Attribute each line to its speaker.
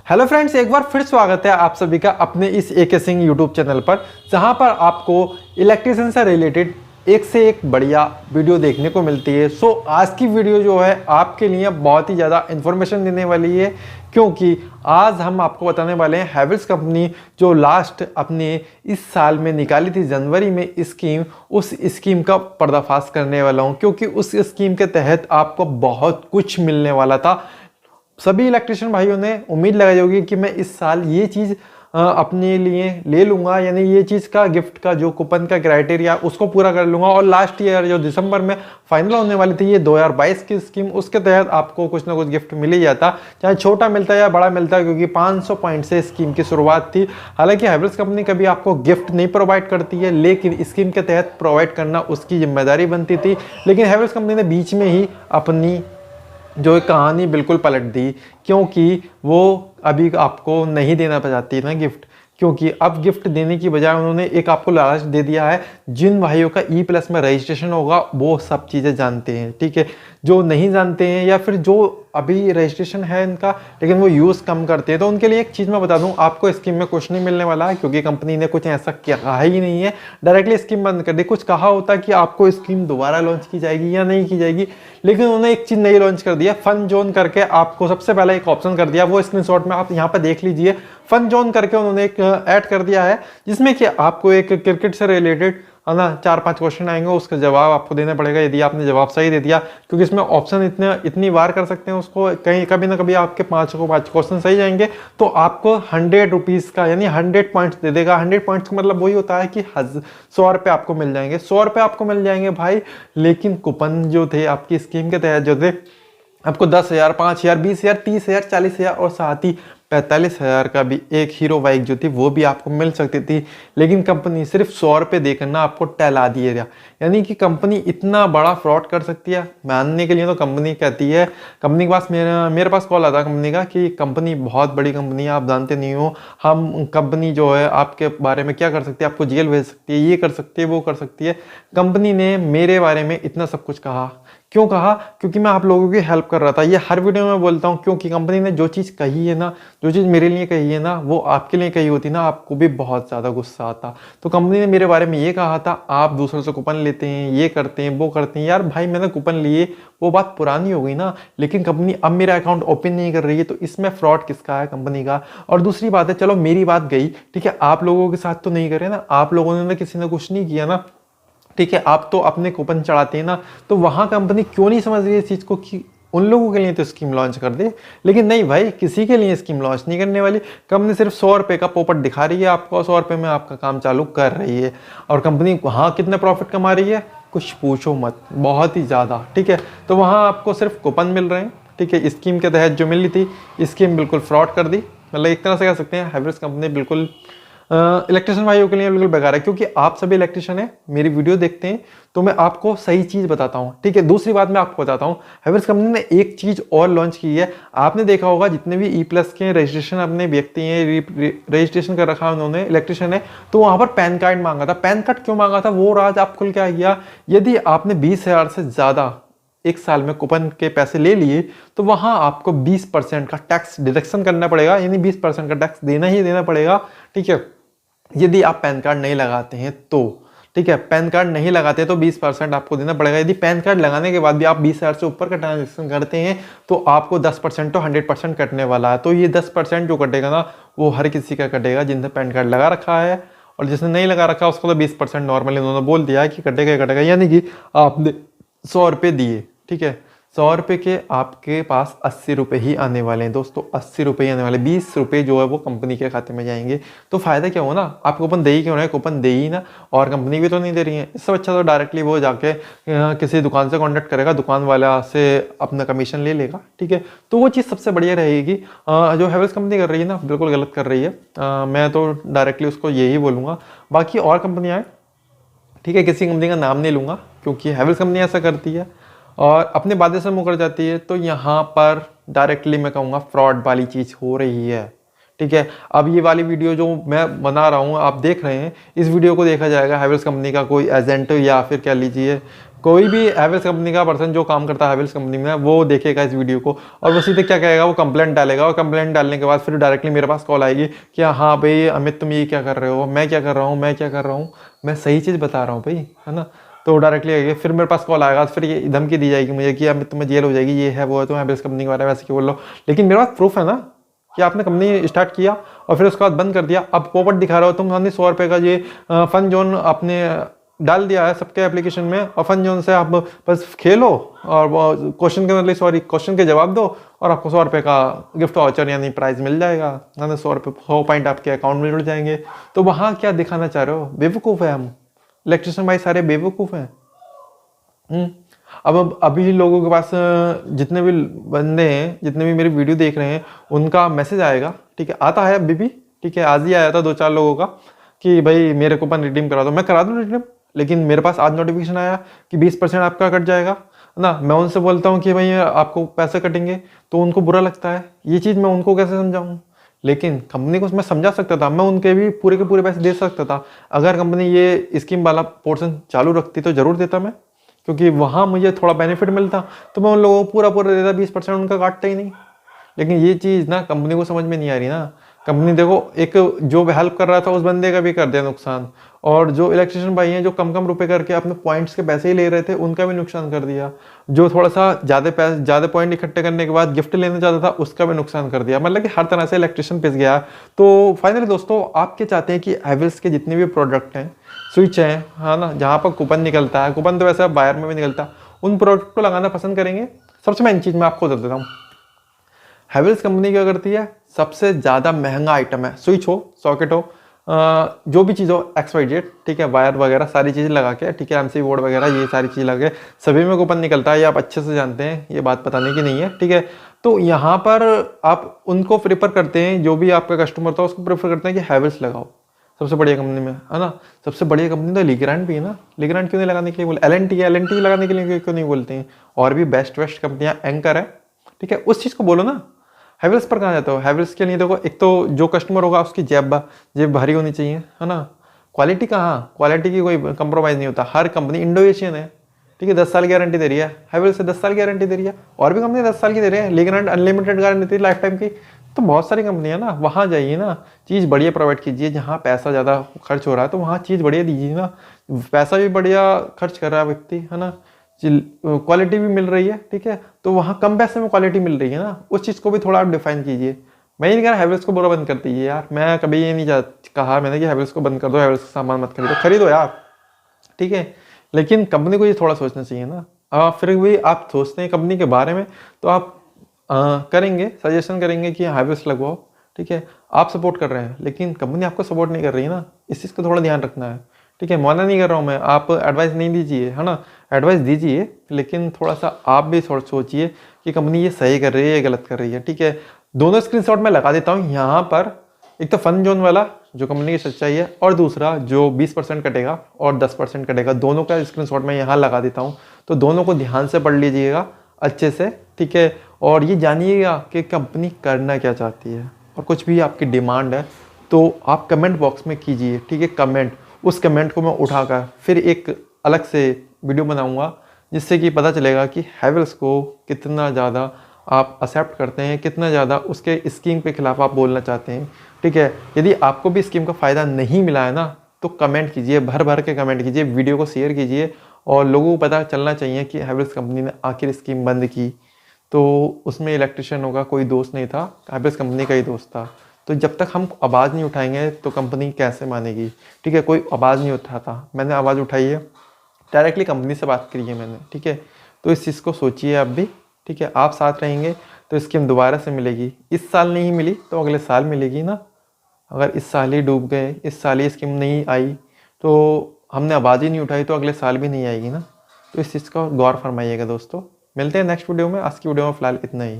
Speaker 1: Hello friends, एक बार फिर स्वागत है आप सभी का अपने इस एके सिंह यूट्यूब चैनल पर, जहां पर आपको इलेक्ट्रिशियन से रिलेटेड एक से एक बढ़िया वीडियो देखने को मिलती है। सो आज की वीडियो जो है आपके लिए बहुत ही ज़्यादा इन्फॉर्मेशन देने वाली है, क्योंकि आज हम आपको बताने वाले हैं हैवेल्स कंपनी जो लास्ट अपने इस साल में निकाली थी जनवरी में स्कीम, उस स्कीम का पर्दाफाश करने वाला हूँ। क्योंकि उस स्कीम के तहत आपको बहुत कुछ मिलने वाला था। सभी इलेक्ट्रिशियन भाइयों ने उम्मीद लगाई होगी कि मैं इस साल ये चीज़ अपने लिए ले लूँगा, यानी ये चीज़ का गिफ्ट का जो कूपन का क्राइटेरिया उसको पूरा कर लूँगा। और लास्ट ईयर जो दिसंबर में फाइनल होने वाली थी ये 2022 की स्कीम, उसके तहत आपको कुछ ना कुछ गिफ्ट मिल ही जाता, चाहे छोटा मिलता या बड़ा मिलता, क्योंकि 500 पॉइंट से स्कीम की शुरुआत थी। हालांकि हैवेल्स कंपनी कभी आपको गिफ्ट नहीं प्रोवाइड करती है, लेकिन स्कीम के तहत प्रोवाइड करना उसकी जिम्मेदारी बनती थी। लेकिन हैवेल्स कंपनी ने बीच में ही अपनी जो कहानी बिल्कुल पलट दी, क्योंकि वो अभी आपको नहीं देना चाहती ना गिफ्ट। क्योंकि अब गिफ्ट देने की बजाय उन्होंने एक आपको लालच दे दिया है। जिन भाइयों का ई+ में रजिस्ट्रेशन होगा वो सब चीज़ें जानते हैं, ठीक है। जो नहीं जानते हैं या फिर जो अभी रजिस्ट्रेशन है इनका लेकिन वो यूज़ कम करते हैं, तो उनके लिए एक चीज़ मैं बता दूं, आपको स्कीम में कुछ नहीं मिलने वाला है, क्योंकि कंपनी ने कुछ ऐसा कहा ही नहीं है। डायरेक्टली स्कीम बंद कर दी। कुछ कहा होता कि आपको स्कीम दोबारा लॉन्च की जाएगी या नहीं की जाएगी, लेकिन उन्होंने एक चीज़ नई लॉन्च कर दिया, फन जोन करके आपको सबसे पहले एक ऑप्शन कर दिया। वो स्क्रीनशॉट में आप यहाँ पर देख लीजिए, फन जोन करके उन्होंने एक ऐड कर दिया है, जिसमें कि आपको एक क्रिकेट से रिलेटेड है ना 4-5 क्वेश्चन आएंगे, उसका जवाब आपको देना पड़ेगा। यदि आपने जवाब सही दे दिया, क्योंकि इसमें ऑप्शन इतनी बार कर सकते हैं उसको, कहीं कभी ना कभी आपके 5 क्वेश्चन सही जाएंगे तो आपको 100 रुपीज़ का यानी 100 पॉइंट्स दे देगा। 100 पॉइंट्स का मतलब वही होता है कि 100 रुपये आपको मिल जाएंगे, 100 रुपये आपको मिल जाएंगे भाई। लेकिन कूपन जो थे आपकी स्कीम के तहत जो थे, आपको 10,000, 5,000, 20,000, 30,000, 40,000 और साथ ही 45,000 का भी एक हीरो बाइक जो थी वो भी आपको मिल सकती थी। लेकिन कंपनी सिर्फ 100 रुपये देकर ना आपको टहला दिएगा। यानी कि कंपनी इतना बड़ा फ्रॉड कर सकती है, मानने के लिए तो कंपनी कहती है। कंपनी के पास मेरे पास कॉल आता कंपनी का कि कंपनी बहुत बड़ी कंपनी है, आप जानते नहीं हो, हम कंपनी जो है आपके बारे में क्या कर सकती है, आपको जेल भेज सकती है, ये कर सकती है, वो कर सकती है। कंपनी ने मेरे बारे में इतना सब कुछ कहा। क्यों कहा? क्योंकि मैं आप लोगों की हेल्प कर रहा था। ये हर वीडियो में बोलता हूँ, क्योंकि कंपनी ने जो चीज़ कही है ना, जो चीज़ मेरे लिए कही है ना, वो आपके लिए कही होती ना, आपको भी बहुत ज़्यादा गुस्सा आता। तो कंपनी ने मेरे बारे में ये कहा था, आप दूसरों से कूपन लेते हैं, ये करते हैं, वो करते हैं। यार भाई, मैंने कूपन लिए, वो बात पुरानी हो गई ना। लेकिन कंपनी अब मेरा अकाउंट ओपन नहीं कर रही है, तो इसमें फ्रॉड किसका है? कंपनी का। और दूसरी बात है, चलो मेरी बात गई, ठीक है, आप लोगों के साथ तो नहीं करे ना, आप लोगों ने किसी ने कुछ नहीं किया ना, ठीक है, आप तो अपने कूपन चढ़ाते हैं ना। तो वहां कंपनी क्यों नहीं समझ रही है इस चीज़ को कि उन लोगों के लिए तो स्कीम लॉन्च कर दे। लेकिन नहीं भाई, किसी के लिए स्कीम लॉन्च नहीं करने वाली। कंपनी सिर्फ 100 रुपये का पोपट दिखा रही है आपको, 100 रुपये में आपका काम चालू कर रही है। और कंपनी वहाँ कितने प्रॉफिट कमा रही है, कुछ पूछो मत, बहुत ही ज़्यादा, ठीक है। तो वहाँ आपको सिर्फ कूपन मिल रहे हैं, ठीक है। स्कीम के तहत जो मिली थी, स्कीम बिल्कुल फ्रॉड कर दी। मतलब एक तरह से कह सकते हैं हैवेल्स कंपनी बिल्कुल इलेक्ट्रिशियन भाइयों के लिए बिल्कुल बेकार है। क्योंकि आप सभी इलेक्ट्रिशियन हैं, मेरी वीडियो देखते हैं, तो मैं आपको सही चीज़ बताता हूँ, ठीक है। दूसरी बात मैं आपको बताता हूँ, हैवेल्स कंपनी ने एक चीज़ और लॉन्च की है। आपने देखा होगा जितने भी ई+ के रजिस्ट्रेशन अपने व्यक्ति हैं, रजिस्ट्रेशन कर रखा है उन्होंने, इलेक्ट्रिशियन है, तो वहाँ पर पैन कार्ड मांगा था। पैन कार्ड क्यों मांगा था वो राज आप खुल क्या किया। यदि आपने 20,000 से ज़्यादा एक साल में कूपन के पैसे ले लिए, तो वहां आपको 20% का टैक्स डिडक्शन करना पड़ेगा, यानी 20% का टैक्स देना ही देना पड़ेगा, ठीक है। यदि आप पैन कार्ड नहीं लगाते हैं तो, ठीक है, पैन कार्ड नहीं लगाते तो 20% आपको देना पड़ेगा। यदि पैन कार्ड लगाने के बाद भी आप 20,000 से ऊपर का ट्रांजेक्शन करते हैं तो आपको 10% तो 100% कटने वाला है। तो ये 10% जो कटेगा ना, वो हर किसी का कटेगा जिसने पैन कार्ड लगा रखा है, और जिसने नहीं लगा रखा उसको तो 20% नॉर्मली उन्होंने बोल दिया है कि कटेगा ही कटेगा। यानी कि आपने 100 रुपये दिए, ठीक है, 100 रुपये के आपके पास 80 रुपये ही आने वाले हैं दोस्तों, 80 रुपये ही आने वाले। 20 रुपये जो है वो कंपनी के खाते में जाएंगे। तो फायदा क्या हो ना, आप कूपन दे ही क्यों रहे, कूपन दे ही ना, और कंपनी भी तो नहीं दे रही है। इससे अच्छा तो डायरेक्टली वो जाके किसी दुकान से कॉन्टेक्ट करेगा, दुकान वाला से अपना कमीशन ले लेगा, ठीक है। तो वो चीज़ सबसे बढ़िया रहेगी। जो हैवेल्स कंपनी कर रही है ना, बिल्कुल गलत कर रही है। मैं तो डायरेक्टली उसको यही बोलूँगा। बाकी और कंपनियाँ हैं, ठीक है, किसी कंपनी का नाम नहीं लूँगा, क्योंकि हैवेल्स कंपनी ऐसा करती है और अपने वादे से मुकर जाती है। तो यहाँ पर डायरेक्टली मैं कहूँगा फ्रॉड वाली चीज़ हो रही है, ठीक है। अब ये वाली वीडियो जो मैं बना रहा हूँ, आप देख रहे हैं, इस वीडियो को देखा जाएगा हैवेल्स कंपनी का कोई एजेंट या फिर कह लीजिए कोई भी हैवेल्स कंपनी का पर्सन जो काम करता है हैवेल्स कंपनी में, वो देखेगा इस वीडियो को और वो सीधे क्या कहेगा, वो कंप्लेंट डालेगा और कंप्लेंट डालने के बाद फिर डायरेक्टली मेरे पास कॉल आएगी कि हाँ भाई अमित तुम ये क्या कर रहे हो, मैं क्या कर रहा हूँ, मैं क्या कर रहा हूँ, मैं सही चीज़ बता रहा हूँ भाई, है ना। तो डायरेक्टली आएगी, फिर मेरे पास कॉल आएगा, फिर ये धमकी दी जाएगी मुझे कि अमित तुम्हें जेल हो जाएगी, ये है वो है, तुम हैवेल्स कंपनी के बारे में ऐसे क्यों बोल रहे हो। लेकिन मेरे पास प्रूफ है ना कि आपने कंपनी स्टार्ट किया और फिर उसके बाद बंद कर दिया, अब पोपट दिखा रहे हो तुम, हमने 100 रुपये का ये फन जोन आपने डाल दिया है सबके एप्लीकेशन में और फन जोन से आप बस खेलो और क्वेश्चन के सॉरी क्वेश्चन के जवाब दो और आपको 100 रुपये का गिफ्ट वाउचर यानी प्राइज मिल जाएगा, यानी 100 रुपये 100 पॉइंट आपके अकाउंट में जुड़ जाएंगे। तो वहाँ क्या दिखाना चाह रहे हो, बेवकूफ़ है हम इलेक्ट्रिशियन भाई, सारे बेवकूफ़ हैं। अब अभी लोगों के पास जितने भी बंदे हैं, जितने भी मेरी वीडियो देख रहे हैं, उनका मैसेज आएगा, ठीक है, आता है अभी भी, ठीक है, आज ही आया था 2-4 लोगों का कि भाई मेरे कूपन रिडीम करा दो, मैं करा दूँ रिडीम। लेकिन मेरे पास आज नोटिफिकेशन आया कि 20% आपका कट जाएगा ना। मैं उनसे बोलता हूँ कि भाई आपको पैसे कटेंगे, तो उनको बुरा लगता है। ये चीज़ मैं उनको कैसे समझाऊँ, लेकिन कंपनी को मैं समझा सकता था, मैं उनके भी पूरे के पूरे पैसे दे सकता था। अगर कंपनी ये स्कीम वाला पोर्शन चालू रखती तो जरूर देता मैं, क्योंकि वहाँ मुझे थोड़ा बेनिफिट मिलता, तो मैं उन लोगों को पूरा पूरा देता, 20% उनका काटता ही नहीं। लेकिन ये चीज़ ना कंपनी को समझ में नहीं आ रही ना। कंपनी देखो, एक जो हेल्प कर रहा था उस बंदे का भी कर दिया नुकसान, और जो इलेक्ट्रिशियन भाई हैं जो कम कम रुपए करके अपने पॉइंट्स के पैसे ही ले रहे थे उनका भी नुकसान कर दिया, जो थोड़ा सा ज़्यादा पॉइंट इकट्ठे करने के बाद गिफ्ट लेना चाहता था उसका भी नुकसान कर दिया। मतलब कि हर तरह से इलेक्ट्रिशियन पिस गया। तो फाइनली दोस्तों, आप क्या चाहते हैं कि हैवेल्स के जितने भी प्रोडक्ट हैं, स्विच हैं, हाँ ना, जहाँ पर कूपन निकलता है, कूपन तो वैसे बायर में भी निकलता है, उन प्रोडक्ट को लगाना पसंद करेंगे। सबसे मेन चीज़ मैं आपको बता देता हूँ, हैवेल्स कंपनी क्या करती है, सबसे ज़्यादा महंगा आइटम है, स्विच हो, सॉकेट हो, जो भी चीज़ हो XYZ, ठीक है, वायर वगैरह सारी चीज़ें लगा के, ठीक है, MC बोर्ड वगैरह ये सारी चीज़ लगा के सभी में कूपन निकलता है, ये आप अच्छे से जानते हैं, ये बात बताने की नहीं है, ठीक है। तो यहाँ पर आप उनको प्रेफर करते हैं, जो भी आपका कस्टमर था उसको प्रेफर करते हैं कि हैवेल्स लगाओ सबसे बढ़िया कंपनी में, है ना। सबसे बढ़िया कंपनी तो लीग्रांड भी है ना, लीग्रांड क्यों नहीं लगाने के लिए बोले, LNT लगाने के लिए क्यों नहीं बोलते हैं, और भी बेस्ट कंपनियाँ एंकर है, ठीक है, उस चीज़ को बोलो ना। हैवेल्स पर कहाँ जाते हो, हैवेल्स के लिए देखो, एक तो जो कस्टमर होगा उसकी जेब भारी होनी चाहिए, है ना। क्वालिटी कहाँ, क्वालिटी की कोई कंप्रोमाइज़ नहीं होता, हर कंपनी इंडो एशियन है, ठीक है, 10 साल की गारंटी दे रही है, हैवेल्स से 10 साल की गारंटी दे रही है, और भी कंपनी 10 साल की दे रही है, लेकिन अनलिमिटेड गारंटी देती है लाइफ टाइम की। तो बहुत सारी कंपनी है ना, वहाँ जाइए ना, चीज़ बढ़िया प्रोवाइड कीजिए। जहाँ पैसा ज़्यादा खर्च हो रहा है तो वहाँ चीज़ बढ़िया दीजिए ना, पैसा भी बढ़िया खर्च कर रहा है व्यक्ति, है ना, क्वालिटी भी मिल रही है, ठीक है, तो वहाँ कम पैसे में क्वालिटी मिल रही है ना, उस चीज़ को भी थोड़ा आप डिफाइन कीजिए। मैं ये नहीं कह रहा हैवेल्स को बुरा बंद कर दीजिए यार, मैं कभी ये नहीं कहा मैंने कि हैवेल्स को बंद कर दो, हैवेल्स का सामान मत खरीदो यार, ठीक है, लेकिन कंपनी को ये थोड़ा सोचना चाहिए ना। फिर भी आप सोचते हैं कंपनी के बारे में तो आप करेंगे, सजेशन करेंगे कि हैवेल्स लगवाओ, ठीक है, आप सपोर्ट कर रहे हैं, लेकिन कंपनी आपको सपोर्ट नहीं कर रही है ना, इस चीज़ का थोड़ा ध्यान रखना है, ठीक है। मना नहीं कर रहा हूँ मैं, आप एडवाइस नहीं दीजिए, है ना, एडवाइस दीजिए, लेकिन थोड़ा सा आप भी थोड़ा सोचिए कि कंपनी ये सही कर रही है या गलत कर रही है, ठीक है। दोनों स्क्रीनशॉट मैं लगा देता हूँ यहाँ पर, एक तो फन जोन वाला जो कंपनी की सच्चाई है, और दूसरा जो 20% कटेगा और 10% कटेगा, दोनों का स्क्रीनशॉट मैं यहाँ लगा देता हूँ। तो दोनों को ध्यान से पढ़ लीजिएगा अच्छे से, ठीक है, और ये जानिएगा कि कंपनी करना क्या चाहती है, और कुछ भी आपकी डिमांड है तो आप कमेंट बॉक्स में कीजिए, ठीक है, कमेंट, उस कमेंट को मैं उठाकर फिर एक अलग से वीडियो बनाऊंगा, जिससे कि पता चलेगा कि हैवेल्स को कितना ज़्यादा आप एक्सेप्ट करते हैं, कितना ज़्यादा उसके स्कीम के खिलाफ आप बोलना चाहते हैं, ठीक है। यदि आपको भी स्कीम का फ़ायदा नहीं मिला है ना, तो कमेंट कीजिए, भर भर के कमेंट कीजिए, वीडियो को शेयर कीजिए, और लोगों को पता चलना चाहिए कि हैवेल्स कंपनी ने आखिर स्कीम बंद की, तो उसमें इलेक्ट्रिशियनों का कोई दोस्त नहीं था, हैवेल्स कंपनी का ही दोस्त था। तो जब तक हम आवाज़ नहीं उठाएंगे तो कंपनी कैसे मानेगी, ठीक है। कोई आवाज़ नहीं उठाता, मैंने आवाज़ उठाई है, डायरेक्टली कंपनी से बात करी है मैंने, ठीक है। तो इस चीज़ को सोचिए आप भी, ठीक है, आप साथ रहेंगे तो स्कीम दोबारा से मिलेगी। इस साल नहीं मिली तो अगले साल मिलेगी ना। अगर इस साल ही डूब गए, इस साल ही स्कीम नहीं आई, तो हमने आवाज़ ही नहीं उठाई, तो अगले साल भी नहीं आएगी ना। तो इस चीज़ का गौर फरमाइएगा दोस्तों। मिलते हैं नेक्स्ट वीडियो में, आज की वीडियो में फ़िलहाल इतना ही।